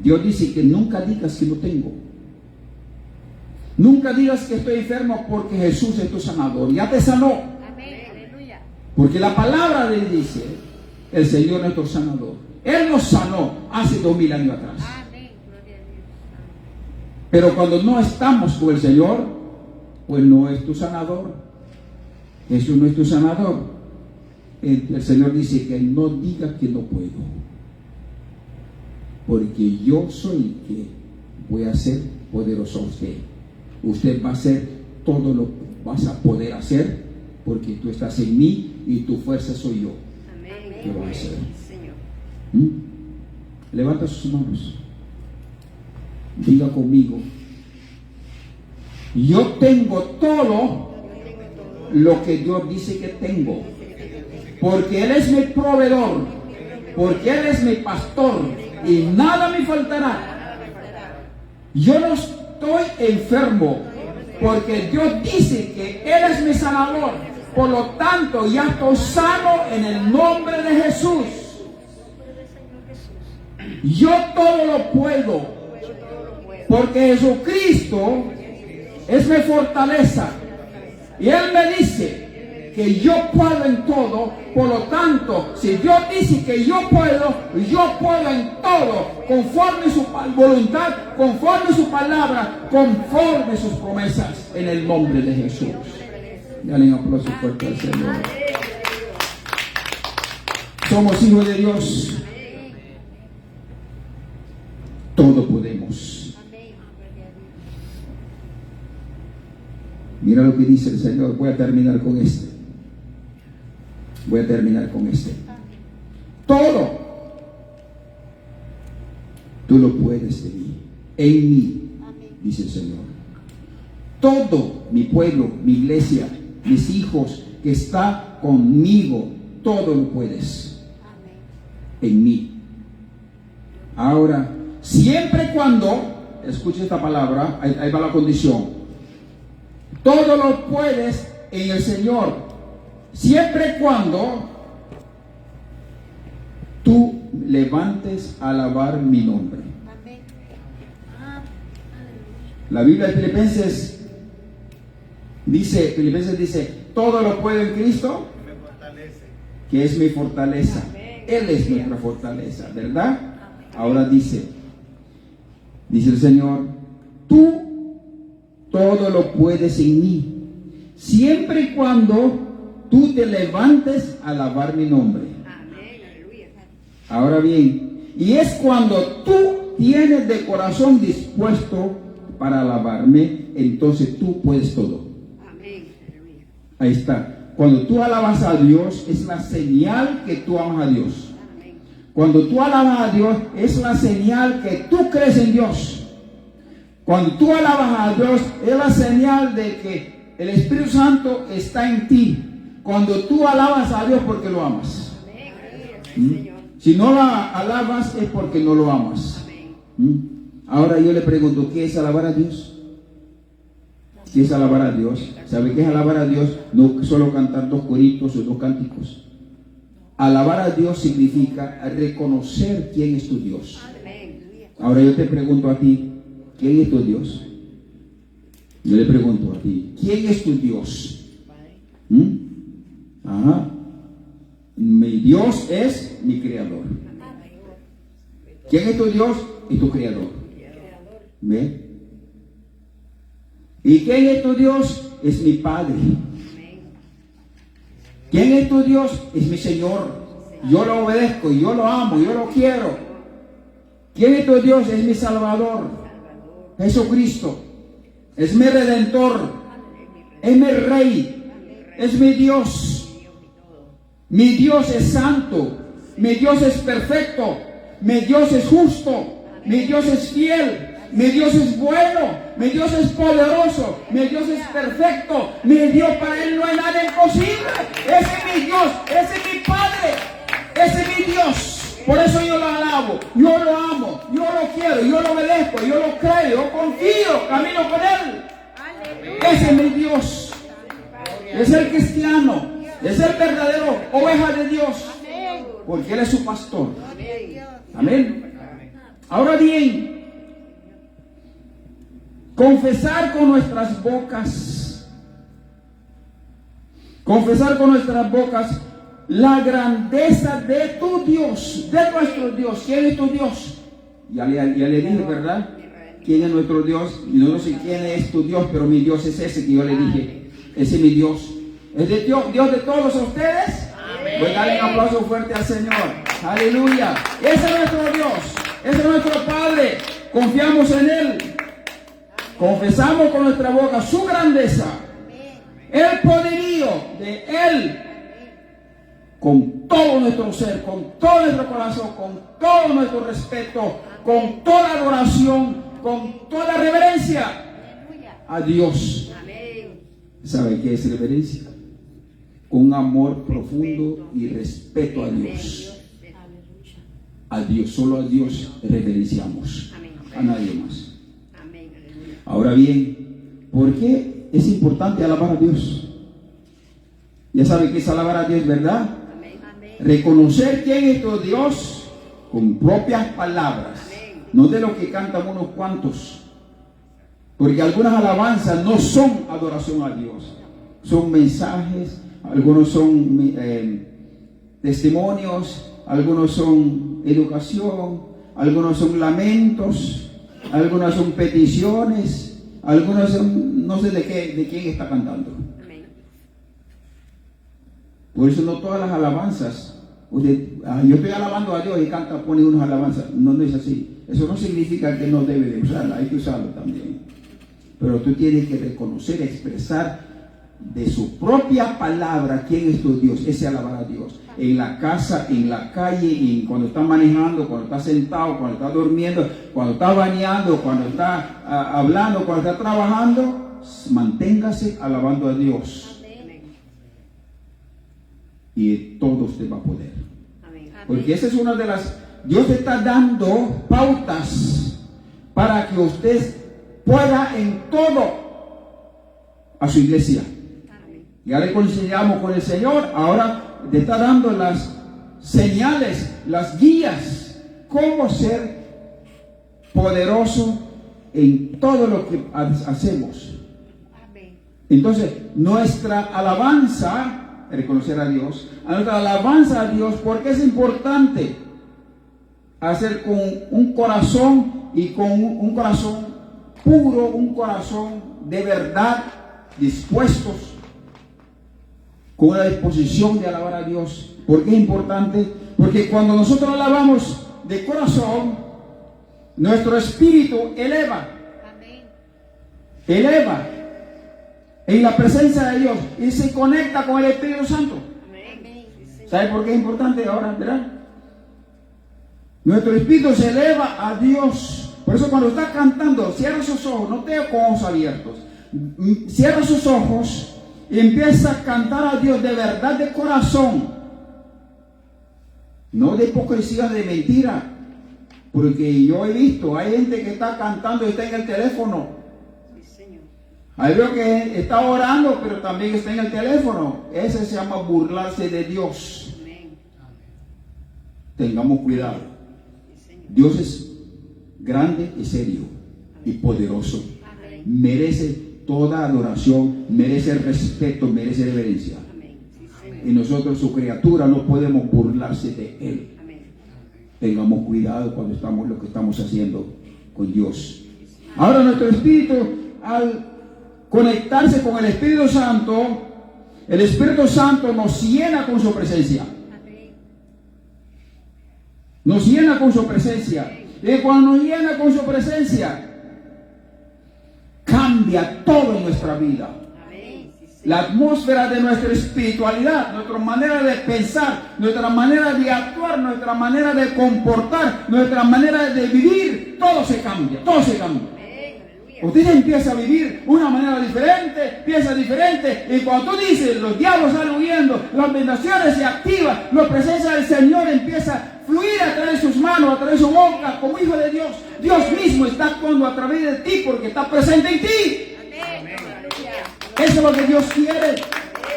Dios dice que nunca digas que no tengo. Nunca digas que estoy enfermo porque Jesús es tu sanador. Ya te sanó. Amén. Aleluya. Porque la palabra de Él dice, el Señor es nuestro sanador. Él nos sanó hace 2000 años atrás. Amén. Gloria a Dios. Pero cuando no estamos con el Señor, pues no es tu sanador. Jesús no es tu sanador. El Señor dice que no diga que no puedo. Porque yo soy el que voy a ser poderoso a usted. Usted va a hacer todo lo que vas a poder hacer porque tú estás en mí y tu fuerza soy yo. Amén. ¿Qué va a hacer? Sí, Señor. Levanta sus manos. Diga conmigo. Yo tengo todo lo que Dios dice que tengo. Porque Él es mi proveedor. Porque Él es mi pastor. Y nada me faltará. Yo no estoy enfermo. porque Dios dice que Él es mi sanador. Por lo tanto, ya estoy sano en el nombre de Jesús. Yo todo lo puedo, porque Jesucristo es mi fortaleza. Y Él me dice que yo puedo en todo. Por lo tanto, si Dios dice que yo puedo en todo, conforme su voluntad, conforme su palabra, conforme sus promesas, en el nombre de Jesús. Dale un aplauso fuerte al Señor. Somos hijos de Dios. Todo podemos. Mira lo que dice el Señor. Voy a terminar con este. Todo tú lo puedes de mí, en mí, dice el Señor. Todo mi pueblo, mi iglesia, mis hijos que está conmigo, todo lo puedes en mí. Ahora, siempre y cuando, escuche esta palabra, ahí va la condición. Todo lo puedes en el Señor. Siempre y cuando tú levantes a alabar mi nombre. La Biblia de Filipenses dice, todo lo puedo en Cristo, que es mi fortaleza. Él es nuestra fortaleza, ¿verdad? Ahora dice el Señor, tú todo lo puedes en mí, siempre y cuando tú te levantes a alabar mi nombre. Ahora bien, y es cuando tú tienes de corazón dispuesto para alabarme, entonces tú puedes todo. Ahí está. Cuando tú alabas a Dios, es la señal que tú amas a Dios. Cuando tú alabas a Dios, es la señal que tú crees en Dios. Cuando tú alabas a Dios, es la señal de que el Espíritu Santo está en ti. Cuando tú alabas a Dios, porque lo amas. Si no lo alabas, es porque no lo amas. Ahora yo le pregunto, ¿qué es alabar a Dios? ¿Qué es alabar a Dios? ¿Sabe qué es alabar a Dios? No solo cantar 2 coritos o 2 cánticos. Alabar a Dios significa reconocer quién es tu Dios. Ahora yo te pregunto a ti, ¿quién es tu Dios? Yo le pregunto a ti, ¿quién es tu Dios? Ajá. Mi Dios es mi creador. ¿Quién es tu Dios? Es tu creador. ¿Ve? ¿Y quién es tu Dios? Es mi Padre. ¿Quién es tu Dios? Es mi Señor. Yo lo obedezco, yo lo amo, yo lo quiero. ¿Quién es tu Dios? Es mi Salvador, Jesucristo. Es mi Redentor. Es mi Rey. Es mi Dios. Mi Dios es santo. Mi Dios es perfecto. Mi Dios es justo. Mi Dios es fiel. Mi Dios es bueno. Mi Dios es poderoso. Mi Dios es perfecto. Mi Dios, para Él no hay nada imposible. Ese es mi Dios. Ese es mi Padre. Ese es mi Dios. Por eso yo lo alabo. Yo lo amo. Yo lo quiero. Yo lo obedezco. Yo lo creo. Yo confío. Camino con Él. Ese es mi Dios. Es el cristiano. Es el verdadero oveja de Dios. Porque Él es su pastor. Amén. Ahora bien, confesar con nuestras bocas la grandeza de tu Dios, de nuestro Dios. ¿Quién es tu Dios? Ya le dije, ¿verdad? ¿Quién es nuestro Dios? Y no sé quién es tu Dios, pero mi Dios es ese que yo le dije. Ese es mi Dios. ¿Es de Dios de todos ustedes? Pues dale un aplauso fuerte al Señor. Aleluya. Ese es nuestro Dios. Ese es nuestro Padre. Confiamos en Él. Confesamos con nuestra boca su grandeza. El poderío de Él. Con todo nuestro ser, con todo nuestro corazón, con todo nuestro respeto, con toda adoración, con toda reverencia a Dios. ¿Sabe qué es reverencia? Un amor profundo y respeto a Dios. A Dios, solo a Dios reverenciamos. A nadie más. Ahora bien, ¿Por qué es importante alabar a Dios? Ya saben que es alabar a Dios, ¿verdad? Amén. Amén. Reconocer quién es tu Dios con propias palabras, Amén. no de lo que cantan unos cuantos. Porque algunas alabanzas no son adoración a Dios, son mensajes, algunos son testimonios, algunos son educación, algunos son lamentos, algunas son peticiones, algunas son, no sé de quién está cantando. Amén. Por eso no todas las alabanzas, yo estoy alabando a Dios y pone unas alabanzas, no es así. Eso no significa que no debe de usarla, hay que usarlo también. Pero tú tienes que reconocer, expresar de su propia palabra quién es tu Dios. Ese alabar a Dios. En la casa, en la calle, cuando está manejando, cuando está sentado, cuando está durmiendo, cuando está bañando, cuando está hablando, cuando está trabajando, manténgase alabando a Dios. Amén. Y todo usted va a poder. Amén. Porque esa es una de las... Dios te está dando pautas para que usted pueda en todo a su iglesia. Amén. Ya reconciliamos con el Señor, ahora te está dando las señales, las guías, cómo ser poderoso en todo lo que hacemos. Amén. Entonces, nuestra alabanza, reconocer a Dios, nuestra alabanza a Dios, porque es importante hacer con un corazón y con un corazón puro, un corazón de verdad, dispuestos, con una disposición de alabar a Dios. ¿Por qué es importante? Porque cuando nosotros alabamos de corazón, nuestro espíritu eleva en la presencia de Dios y se conecta con el Espíritu Santo. Amén. ¿Sabe por qué es importante ahora, verdad? Nuestro espíritu se eleva a Dios. Por eso cuando está cantando, cierra sus ojos, no te con ojos abiertos. Cierra sus ojos y empieza a cantar a Dios de verdad, de corazón. No de hipocresía, de mentira. Porque yo he visto, hay gente que está cantando y está en el teléfono. Sí, Señor. Hay veo que está orando, pero también está en el teléfono. Ese se llama burlarse de Dios. Amén. Tengamos cuidado. Sí, Señor. Dios es grande y serio y poderoso. Amén. Merece toda adoración, merece respeto, merece reverencia. Amén. Sí, Señor. Y nosotros, su criatura, no podemos burlarse de Él. Amén. Tengamos cuidado cuando estamos lo que estamos haciendo con Dios. Ahora nuestro espíritu, al conectarse con el Espíritu Santo, el Espíritu Santo nos llena con su presencia. Amén. Nos llena con su presencia. Y cuando nos llena con su presencia, cambia todo en nuestra vida. Amén. Sí, Señor. La atmósfera de nuestra espiritualidad, nuestra manera de pensar, nuestra manera de actuar, nuestra manera de comportar, nuestra manera de vivir, todo se cambia, todo se cambia. Amén. Aleluya. Usted empieza a vivir una manera diferente, piensa diferente, y cuando tú dices, los diablos salen huyendo, las bendiciones se activan, la presencia del Señor empieza a fluir a través de sus manos, a través de su boca, como hijo de Dios. Dios mismo está actuando a través de ti porque está presente en ti. Amén. Aleluya. Eso es lo que Dios quiere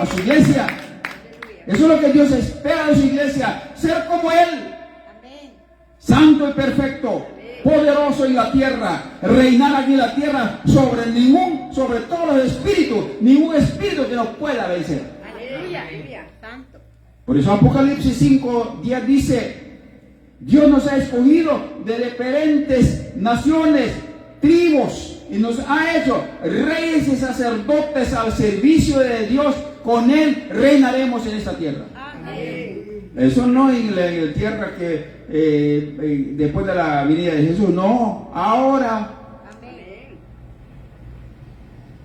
a su iglesia. Eso es lo que Dios espera de su iglesia. Ser como Él, Amén. santo y perfecto, poderoso en la tierra, reinar aquí en la tierra sobre todos los espíritus, ningún espíritu que nos pueda vencer. Aleluya. Aleluya. Santo. Por eso Apocalipsis 5:10 dice: Dios nos ha escogido de diferentes naciones, tribus, y nos ha hecho reyes y sacerdotes al servicio de Dios. Con Él reinaremos en esta tierra. Amén. Eso no en la tierra que después de la venida de Jesús, no, ahora. Amén.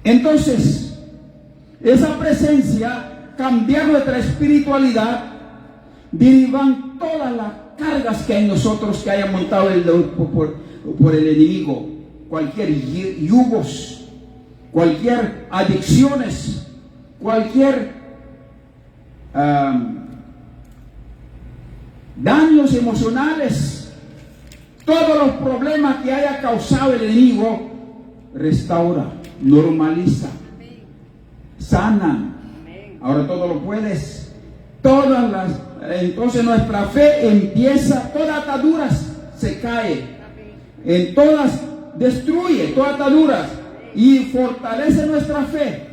Entonces, esa presencia, cambiar nuestra espiritualidad, derivan todas las cargas que hay en nosotros que haya montado por el enemigo, cualquier yugos, cualquier adicciones, cualquier daños emocionales, todos los problemas que haya causado el enemigo, restaura normaliza, Amén. sanan. Amén. Ahora todo lo puedes. Entonces nuestra fe empieza, todas ataduras se cae. Amén. En todas destruye, todas ataduras y fortalece nuestra fe.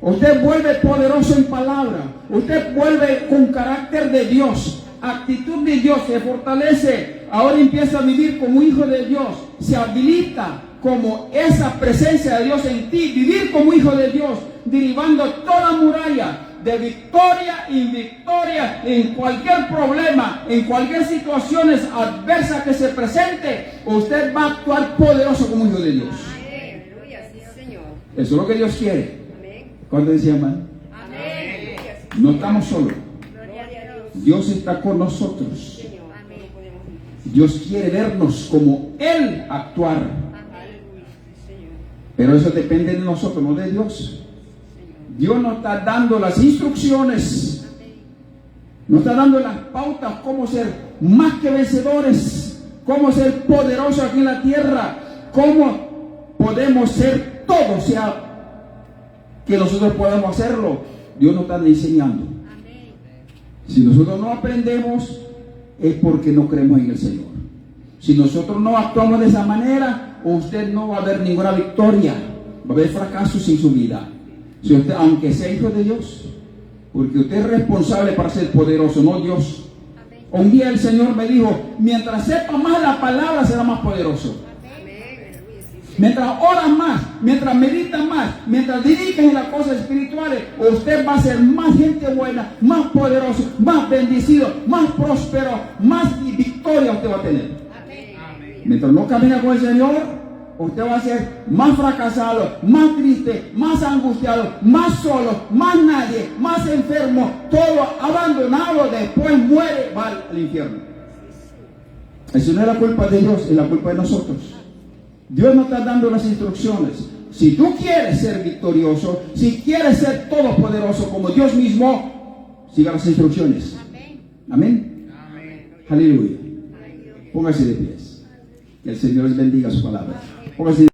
Usted vuelve poderoso en palabra. Usted vuelve con carácter de Dios, actitud de Dios, se fortalece. Ahora empieza a vivir como hijo de Dios. Se habilita como esa presencia de Dios en ti. Vivir como hijo de Dios, derivando toda muralla de victoria en victoria en cualquier problema, en cualquier situación adversa que se presente. Usted va a actuar poderoso como hijo de Dios. Aleluya, sí, Señor. Eso es lo que Dios quiere. Amén. ¿Cuándo decía, hermano? Amén. No estamos solos. Gloria a Dios. Dios está con nosotros. Señor. Amén. Dios quiere vernos como Él actuar. Aleluya, sí, Señor. Pero eso depende de nosotros, no de Dios. Dios nos está dando las instrucciones, nos está dando las pautas, cómo ser más que vencedores, cómo ser poderosos aquí en la tierra, cómo podemos ser todo, sea que nosotros podamos hacerlo. Dios nos está enseñando. Amén. Si nosotros no aprendemos, es porque no creemos en el Señor. Si nosotros no actuamos de esa manera, usted no va a ver ninguna victoria, va a haber fracasos en su vida. Si usted, aunque sea hijo de Dios, porque usted es responsable para ser poderoso, no Dios. Amén. Un día el Señor me dijo, mientras sepa más la palabra, será más poderoso. Amén. Aleluya, sí, Señor. Mientras oras más, mientras meditas más, mientras dedicas en las cosas espirituales, usted va a ser más gente buena, más poderoso, más bendecido, más próspero, más victoria usted va a tener. Amén. Mientras no camina con el Señor, usted va a ser más fracasado, más triste, más angustiado, más solo, más nadie, más enfermo, todo abandonado, después muere, va al infierno. Eso no es la culpa de Dios, es la culpa de nosotros. Dios nos está dando las instrucciones. Si tú quieres ser victorioso, si quieres ser todopoderoso como Dios mismo, siga las instrucciones. Amén. Amén. Aleluya. Póngase de pies. Que el Señor les bendiga su palabra. Póngase